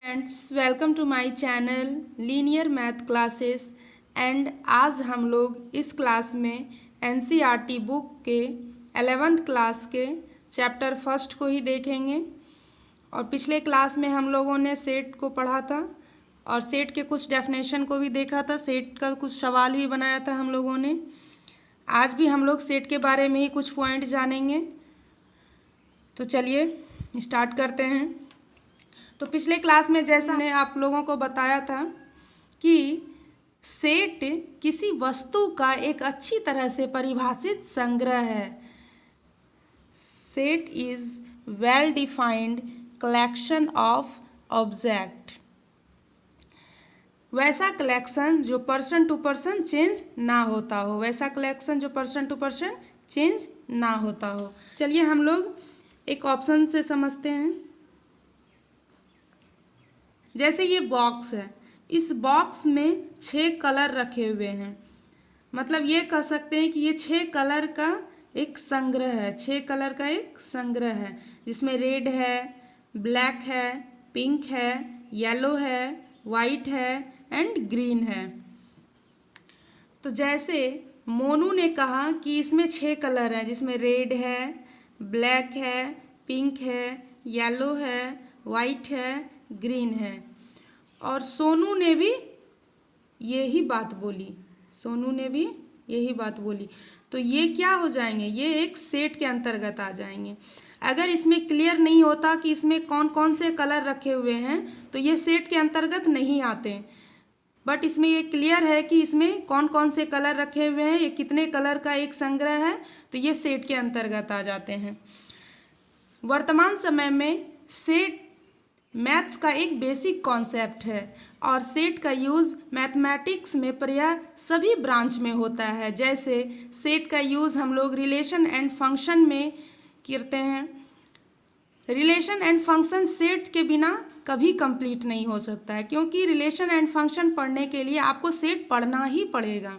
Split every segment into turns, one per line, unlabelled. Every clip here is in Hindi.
Friends, welcome to my channel linear math classes. And आज हम लोग इस क्लास में एनसीईआरटी बुक के 11th क्लास के चैप्टर फर्स्ट को ही देखेंगे। और पिछले क्लास में हम लोगों ने सेट को पढ़ा था और सेट के कुछ डेफिनेशन को भी देखा था, सेट का कुछ सवाल भी बनाया था हम लोगों ने। आज भी हम लोग सेट के बारे में ही कुछ पॉइंट जानेंगे, तो चलिए स्टार्ट करते हैं। तो पिछले क्लास में जैसा मैंने आप लोगों को बताया था कि सेट किसी वस्तु का एक अच्छी तरह से परिभाषित संग्रह है। Set is well defined collection of object, वैसा कलेक्शन जो पर्सन टू पर्सन चेंज ना होता हो, वैसा कलेक्शन जो पर्सन टू पर्सन चेंज ना होता हो। चलिए हम लोग एक ऑप्शन से समझते हैं। जैसे ये बॉक्स है, इस बॉक्स में 6 कलर रखे हुए हैं, मतलब ये कह सकते हैं कि ये 6 कलर का एक संग्रह है। 6 कलर का एक संग्रह है जिसमें रेड है, ब्लैक है, पिंक है, येलो है, वाइट है एंड ग्रीन है। तो जैसे मोनू ने कहा कि इसमें 6 कलर हैं जिसमें रेड है, ब्लैक है, पिंक है, येलो है, वाइट है, ग्रीन है। और सोनू ने भी यही बात बोली, सोनू ने भी यही बात बोली। तो ये क्या हो जाएंगे, ये एक सेट के अंतर्गत आ जाएंगे। अगर इसमें क्लियर नहीं होता कि इसमें कौन कौन से कलर रखे हुए हैं तो ये सेट के अंतर्गत नहीं आते, बट इसमें ये क्लियर है कि इसमें कौन कौन से कलर रखे हुए हैं, ये कितने कलर का एक संग्रह है, तो ये सेट के अंतर्गत आ जाते हैं। वर्तमान समय में सेट मैथ्स का एक बेसिक कॉन्सेप्ट है और सेट का यूज़ मैथमेटिक्स में प्रायः सभी ब्रांच में होता है। जैसे सेट का यूज़ हम लोग रिलेशन एंड फंक्शन में करते हैं। रिलेशन एंड फंक्शन सेट के बिना कभी कंप्लीट नहीं हो सकता है, क्योंकि रिलेशन एंड फंक्शन पढ़ने के लिए आपको सेट पढ़ना ही पड़ेगा।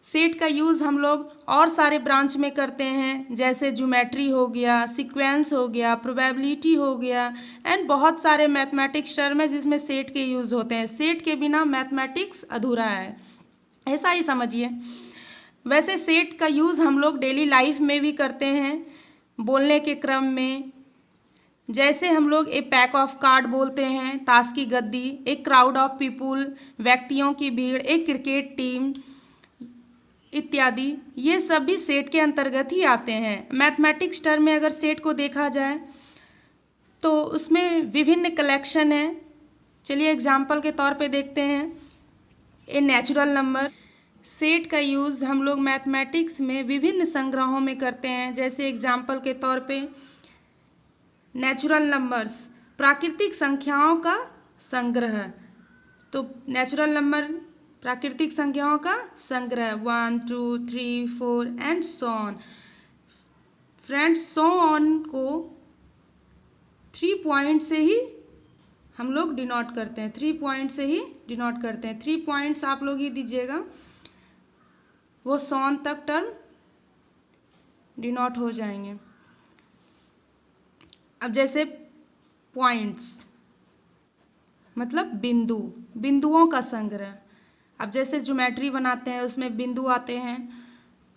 सेट का यूज़ हम लोग और सारे ब्रांच में करते हैं, जैसे ज्योमेट्री हो गया, सीक्वेंस हो गया, प्रोबेबिलिटी हो गया एंड बहुत सारे मैथमेटिक्स टर्म है जिसमें सेट के यूज़ होते हैं। सेट के बिना मैथमेटिक्स अधूरा है, ऐसा ही समझिए। वैसे सेट का यूज़ हम लोग डेली लाइफ में भी करते हैं, बोलने के क्रम में। जैसे हम लोग ए पैक ऑफ कार्ड बोलते हैं, ताश की गद्दी, एक क्राउड ऑफ पीपुल, व्यक्तियों की भीड़, एक क्रिकेट टीम इत्यादि, ये सब भी सेट के अंतर्गत ही आते हैं। मैथमेटिक्स टर्म में अगर सेट को देखा जाए तो उसमें विभिन्न कलेक्शन है। चलिए एग्जाम्पल के तौर पे देखते हैं। ए नेचुरल नंबर, सेट का यूज़ हम लोग मैथमेटिक्स में विभिन्न संग्रहों में करते हैं। जैसे एग्जाम्पल के तौर पे नेचुरल नंबर्स, प्राकृतिक संख्याओं का संग्रह। तो नेचुरल नंबर प्राकृतिक संख्याओं का संग्रह, 1 2 3 4 and so on. Friends, so on को 3 पॉइंट से ही हम लोग डिनोट करते हैं, 3 पॉइंट से ही डिनोट करते हैं। 3 पॉइंट्स आप लोग ही दीजिएगा, वो सो ऑन तक टर्म डिनोट हो जाएंगे। अब जैसे पॉइंट्स मतलब बिंदु, बिंदुओं का संग्रह। अब जैसे ज्योमेट्री बनाते हैं उसमें बिंदु आते हैं,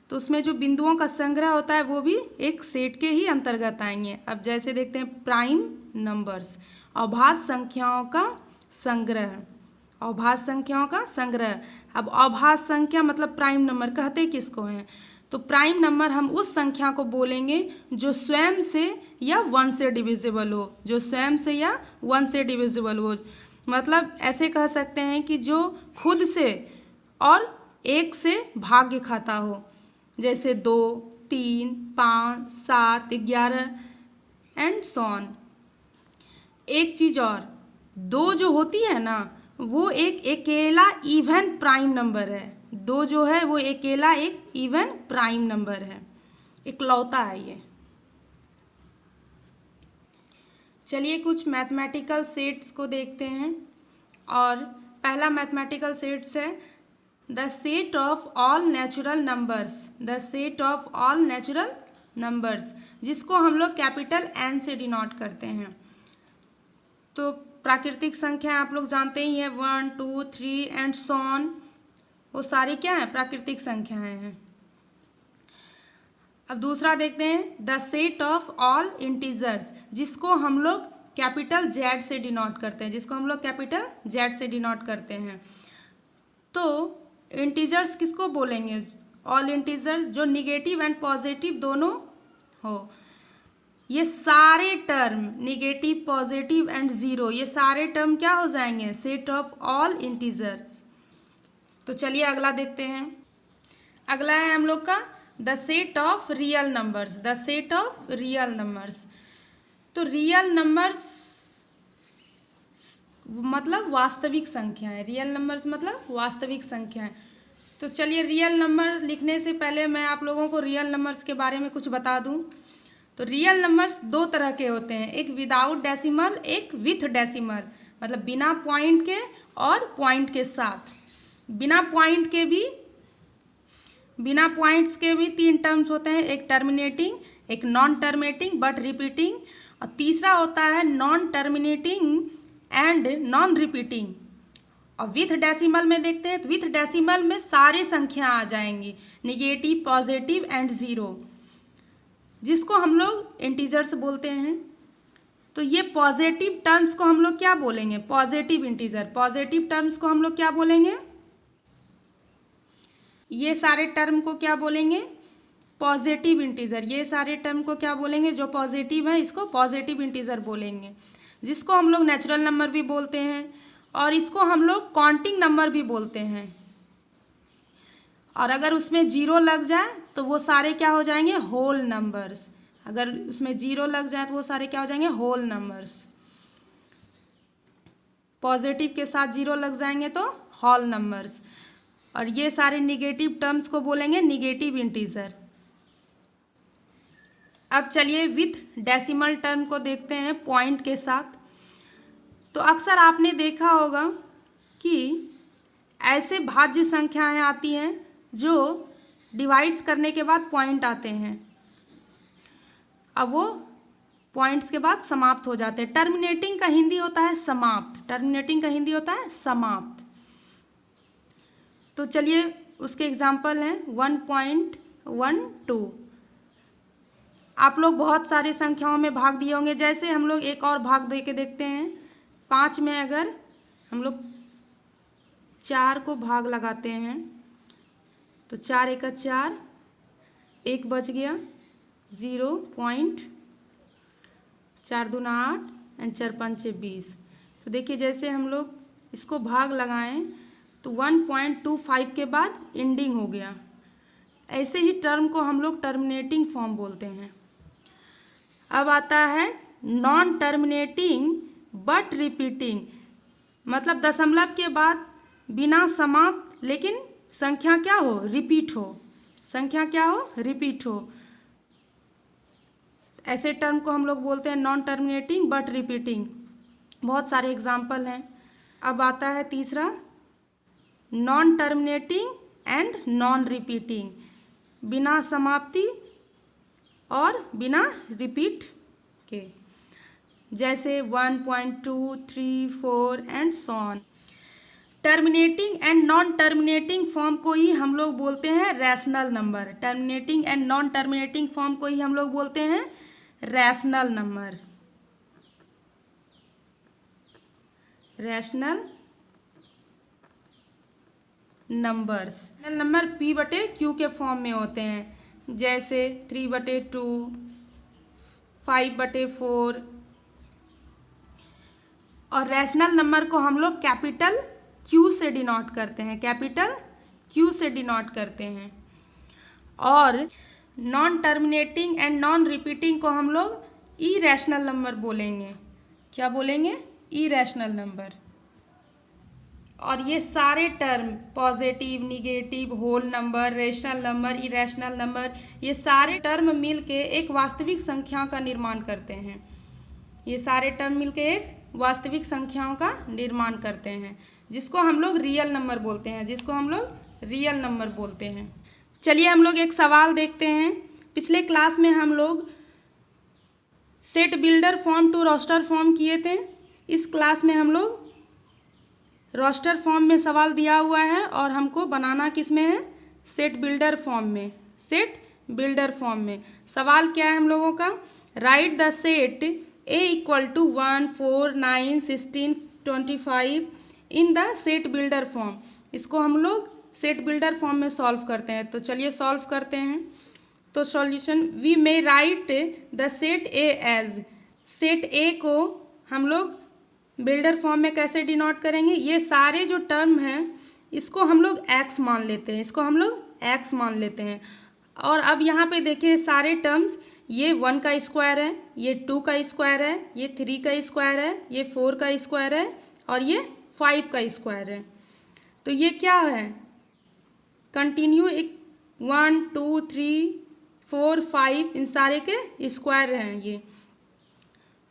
तो उसमें जो बिंदुओं का संग्रह होता है वो भी एक सेट के ही अंतर्गत आएंगे। अब जैसे देखते हैं प्राइम नंबर्स, अभाज्य संख्याओं का संग्रह, अभाज्य संख्याओं का संग्रह। अब अभाज्य संख्या मतलब प्राइम नंबर कहते किसको हैं, तो प्राइम नंबर हम उस संख्या को बोलेंगे जो स्वयं से या 1 से डिविजिबल हो, जो स्वयं से या 1 से डिविजिबल हो। मतलब ऐसे कह सकते हैं कि जो खुद से और 1 से भाग्य खाता हो, जैसे 2 3 5 7 11 एंड सो ऑन। एक चीज़ और, 2 जो होती है ना, वो एक अकेला इवन प्राइम नंबर है। 2 जो है वो अकेला एक इवन प्राइम नंबर है, इकलौता है ये। चलिए कुछ मैथमेटिकल सेट्स को देखते हैं। और पहला मैथमेटिकल सेट्स है the set of all natural numbers, the set of all natural numbers, जिसको हम लोग कैपिटल N से डिनोट करते हैं। तो प्राकृतिक संख्या आप लोग जानते ही हैं, 1 2 3 एंड सो ऑन, वो सारी क्या है, प्राकृतिक संख्याएं हैं। अब दूसरा देखते हैं, the set of all integers, जिसको हम लोग कैपिटल जेड से डिनोट करते हैं, जिसको हम लोग कैपिटल जेड से डिनोट करते हैं। तो इंटीजर्स किसको बोलेंगे, ऑल इंटीजर जो निगेटिव एंड पॉजिटिव दोनों हो। ये सारे term negative, positive and zero, ये सारे टर्म क्या हो जाएंगे, सेट ऑफ ऑल इंटीजर्स। तो चलिए अगला देखते हैं। अगला है हम लोग का the set of real numbers, the set of real numbers. तो रियल नंबर्स मतलब वास्तविक संख्याएं, रियल नंबर्स मतलब वास्तविक संख्याएं। तो चलिए रियल नंबर लिखने से पहले मैं आप लोगों को रियल नंबर्स के बारे में कुछ बता दूं। तो रियल नंबर्स दो तरह के होते हैं, एक विदाउट डेसिमल, एक विथ डेसिमल, मतलब बिना पॉइंट के और पॉइंट के साथ। बिना पॉइंट्स के भी तीन टर्म्स होते हैं, एक टर्मिनेटिंग, एक नॉन टर्मिनेटिंग बट रिपीटिंग, और तीसरा होता है non terminating and non repeating. और विथ डेसिमल में देखते हैं, तो विथ डेसिमल में सारी संख्या आ जाएंगी, निगेटिव, पॉजिटिव एंड ज़ीरो, जिसको हम लोग इंटीजर्स बोलते हैं। तो ये पॉजिटिव टर्म्स को हम लोग क्या बोलेंगे, पॉजिटिव इंटीजर। पॉजिटिव टर्म्स को हम लोग क्या बोलेंगे, ये सारे टर्म को क्या बोलेंगे, पॉजिटिव इंटीजर। ये सारे टर्म को क्या बोलेंगे, जो पॉजिटिव है इसको पॉजिटिव इंटीजर बोलेंगे, जिसको हम लोग नेचुरल नंबर भी बोलते हैं, और इसको हम लोग काउंटिंग नंबर भी बोलते हैं। और अगर उसमें जीरो लग जाए तो वो सारे क्या हो जाएंगे, होल नंबर्स। अगर उसमें जीरो लग जाए तो वो सारे क्या हो जाएंगे, होल नंबर्स। पॉजिटिव के साथ जीरो लग जाएंगे तो होल नंबर्स। और ये सारे निगेटिव टर्म्स को बोलेंगे निगेटिव इंटीजर। अब चलिए विथ डेसिमल टर्म को देखते हैं पॉइंट के साथ। तो अक्सर आपने देखा होगा कि ऐसे भाज्य संख्याएं आती हैं जो डिवाइड्स करने के बाद पॉइंट आते हैं, अब वो पॉइंट्स के बाद समाप्त हो जाते हैं। टर्मिनेटिंग का हिंदी होता है समाप्त, टर्मिनेटिंग का हिंदी होता है समाप्त। तो चलिए उसके एग्जाम्पल हैं 1.12। आप लोग बहुत सारी संख्याओं में भाग दिए होंगे, जैसे हम लोग एक और भाग दे के देखते हैं। 5 में अगर हम लोग 4 को भाग लगाते हैं तो 4 एका 4, 1 बच गया, 0.4 दूना 8 एंड 4 पंचे 20। तो देखिए जैसे हम लोग इसको भाग लगाएं तो 1.25 के बाद एंडिंग हो गया। ऐसे ही टर्म को हम लोग टर्मिनेटिंग फॉर्म बोलते हैं। अब आता है नॉन टर्मिनेटिंग बट रिपीटिंग, मतलब दशमलव के बाद बिना समाप्त लेकिन संख्या क्या हो, रिपीट हो, संख्या क्या हो, रिपीट हो। ऐसे टर्म को हम लोग बोलते हैं नॉन टर्मिनेटिंग बट रिपीटिंग। बहुत सारे एग्जाम्पल हैं। अब आता है तीसरा non terminating and non repeating, बिना समाप्ति और बिना रिपीट के, जैसे 1.2, 3, 4 and so on. Terminating and non terminating form को ही हम लोग बोलते हैं rational number. Terminating and non terminating form को ही हम लोग बोलते हैं rational number. Rational numbers, number P/Q के फॉर्म में होते हैं, जैसे 3/2, 5/4। और रैशनल नंबर को हम लोग कैपिटल Q से डिनोट करते हैं, कैपिटल Q से डिनोट करते हैं। और non terminating and non repeating को हम लोग इरैशनल नंबर बोलेंगे। क्या बोलेंगे, इरैशनल नंबर। और ये सारे term positive, negative, whole number, rational number, irrational number, ये सारे टर्म मिलके एक वास्तविक संख्या का निर्माण करते हैं। ये सारे टर्म मिलके एक वास्तविक संख्याओं का निर्माण करते हैं, जिसको हम लोग रियल नंबर बोलते हैं, जिसको हम लोग रियल नंबर बोलते हैं। चलिए हम लोग एक सवाल देखते हैं। पिछले क्लास में हम लोग set builder form to roster form किए थे। इस क्लास में हम लोग रोस्टर फॉर्म में सवाल दिया हुआ है और हमको बनाना किस में है, सेट बिल्डर फॉर्म में। सेट बिल्डर फॉर्म में सवाल क्या है हम लोगों का, write the set A equal to 1 4 9 16 25 in the set builder form. इसको हम लोग सेट बिल्डर फॉर्म में सॉल्व करते हैं। तो चलिए सॉल्व करते हैं। तो solution, we may write the set A as, set A को हम लोग बिल्डर फॉर्म में कैसे डिनोट करेंगे, ये सारे जो टर्म हैं इसको हम लोग एक्स मान लेते हैं, इसको हम लोग एक्स मान लेते हैं। और अब यहाँ पे देखिए सारे टर्म्स, ये 1 का स्क्वायर है, ये 2 का स्क्वायर है, ये 3 का स्क्वायर है, ये 4 का स्क्वायर है और ये 5 का स्क्वायर है। तो ये क्या है, कंटिन्यू एक 1 2 3 4 5 इन सारे के स्क्वायर हैं ये।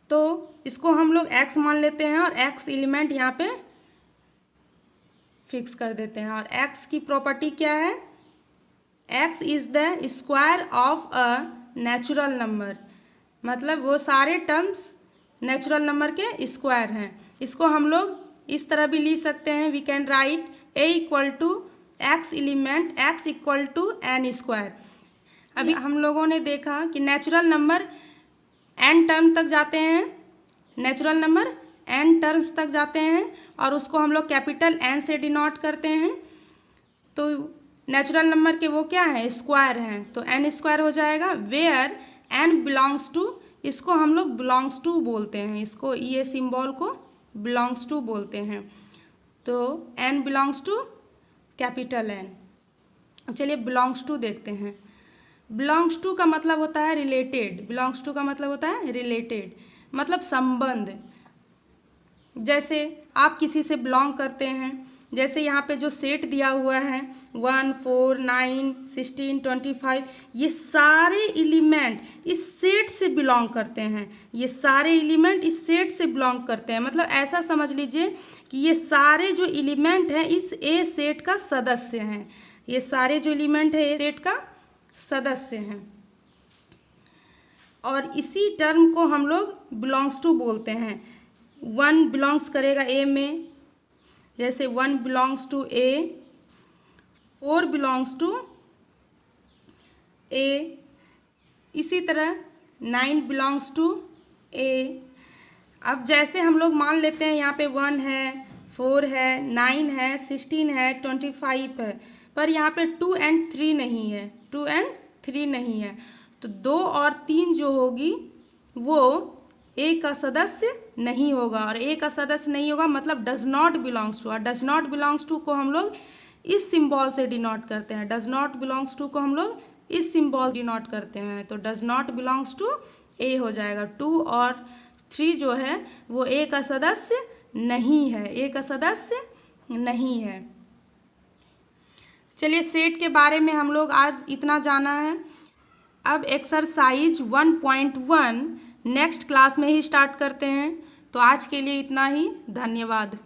तो इसको हम लोग x मान लेते हैं और x एलिमेंट यहाँ पे फिक्स कर देते हैं। और x की प्रॉपर्टी क्या है, x is the square of a natural number, मतलब वो सारे टर्म्स नेचुरल नंबर के स्क्वायर हैं। इसको हम लोग इस तरह भी लिख सकते हैं, we can write a equal to x element x equal to n square. अभी हम लोगों ने देखा कि नेचुरल नंबर n टर्म तक जाते हैं, नेचुरल नंबर n टर्म्स तक जाते हैं और उसको हम लोग कैपिटल N से डिनोट करते हैं। तो नेचुरल नंबर के वो क्या है, स्क्वायर हैं, तो n स्क्वायर हो जाएगा। वेयर n बिलोंग्स टू, इसको हम लोग बिलोंग्स टू बोलते हैं, इसको ये सिंबल को बिलोंग्स टू बोलते हैं। तो n belongs to capital N। चलिए बिलोंग्स टू देखते हैं। बिलोंग्स टू का मतलब होता है रिलेटेड, बिलोंग्स टू का मतलब होता है रिलेटेड, मतलब संबंध। जैसे आप किसी से बिलोंग करते हैं, जैसे यहाँ पे जो सेट दिया हुआ है 1 4 9 16 25, ये सारे एलिमेंट इस सेट से बिलोंग करते हैं, ये सारे एलिमेंट इस सेट से बिलोंग करते हैं। मतलब ऐसा समझ लीजिए कि ये सारे जो एलिमेंट हैं इस ए सेट का सदस्य हैं, ये सारे जो एलिमेंट है ए सेट का सदस्य हैं। और इसी टर्म को हम लोग बिलोंग्स टू बोलते हैं। 1 बिलोंग्स करेगा ए में, जैसे 1 belongs to A, 4 belongs to A, इसी तरह 9 बिलोंग्स टू ए। अब जैसे हम लोग मान लेते हैं यहाँ पे 1 है, 4 है, 9 है, 16 है, 25 है, पर यहाँ पे 2 and 3 नहीं है, 2 and 3 नहीं है, तो 2 और 3 जो होगी वो ए का सदस्य नहीं होगा। और ए का सदस्य नहीं होगा मतलब डज नॉट बिलोंग्स टू। और डज नॉट बिलोंग्स टू को हम लोग इस सिंबल से डिनोट करते हैं, डज नॉट बिलोंग्स टू को हम लोग इस सिंबल से डिनोट करते हैं। तो डज नॉट बिलोंग्स टू ए हो जाएगा। 2 और 3 जो है वो ए का सदस्य नहीं है, ए का सदस्य नहीं है। चलिए सेट के बारे में हम लोग आज इतना जाना है। अब एक्सरसाइज 1.1 नेक्स्ट क्लास में ही स्टार्ट करते हैं। तो आज के लिए इतना ही, धन्यवाद।